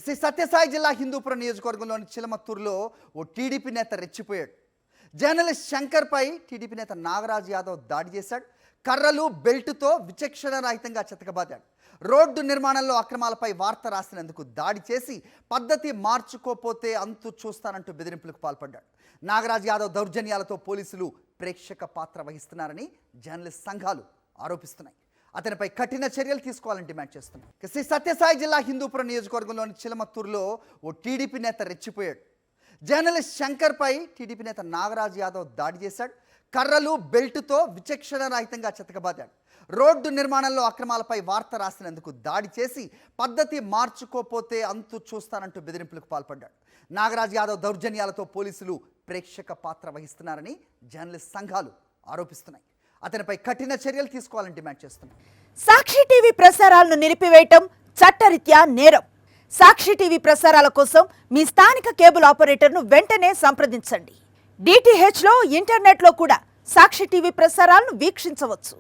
శ్రీ సత్యసాయి జిల్లా హిందూపురం నియోజకవర్గంలోని చిలమత్తూరులో ఓ టీడీపీ నేత రెచ్చిపోయాడు. జర్నలిస్ట్ శంకర్పై టీడీపీ నేత నాగరాజ్ యాదవ్ దాడి చేశాడు. కర్రలు బెల్టుతో విచక్షణ రహితంగా చితకబాదాడు. రోడ్డు నిర్మాణంలో అక్రమాలపై వార్త రాసినందుకు దాడి చేసి పద్ధతి మార్చుకోపోతే అంతు చూస్తానంటూ బెదిరింపులకు పాల్పడ్డాడు. నాగరాజ్ యాదవ్ దౌర్జన్యాలతో పోలీసులు ప్రేక్షక పాత్ర వహిస్తున్నారని జర్నలిస్ట్ సంఘాలు ఆరోపిస్తున్నాయి. అతనిపై కఠిన చర్యలు తీసుకోవాలని డిమాండ్ చేస్తున్నాయి. శ్రీ సత్యసాయి జిల్లా హిందూపురం నియోజకవర్గంలోని చిలమత్తూరులో ఓ టీడీపీ నేత రెచ్చిపోయాడు. జర్నలిస్ట్ శంకర్పై టీడీపీ నేత నాగరాజ్ యాదవ్ దాడి చేశాడు. కర్రలు బెల్టుతో విచక్షణ రహితంగా చితకబాదాడు. రోడ్డు నిర్మాణంలో అక్రమాలపై వార్త రాసినందుకు దాడి చేసి పద్ధతి మార్చుకోపోతే అంతు చూస్తానంటూ బెదిరింపులకు పాల్పడ్డాడు. నాగరాజ్ యాదవ్ దౌర్జన్యాలతో పోలీసులు ప్రేక్షక పాత్ర వహిస్తున్నారని జర్నలిస్ట్ సంఘాలు ఆరోపిస్తున్నాయి. అతనిపై కఠిన చర్యలు తీసుకోవాలని డిమాండ్ చేస్తున్నాయి. సాక్షి టీవీ ప్రసారాలను నిలిపివేయటం చట్టరీత్యా నేరం. సాక్షి టీవీ ప్రసారాల కోసం మీ స్థానిక కేబుల్ ఆపరేటర్ను వెంటనే సంప్రదించండి. DTH లో ఇంటర్నెట్లో కూడా సాక్షి టీవీ ప్రసారాలను వీక్షించవచ్చు.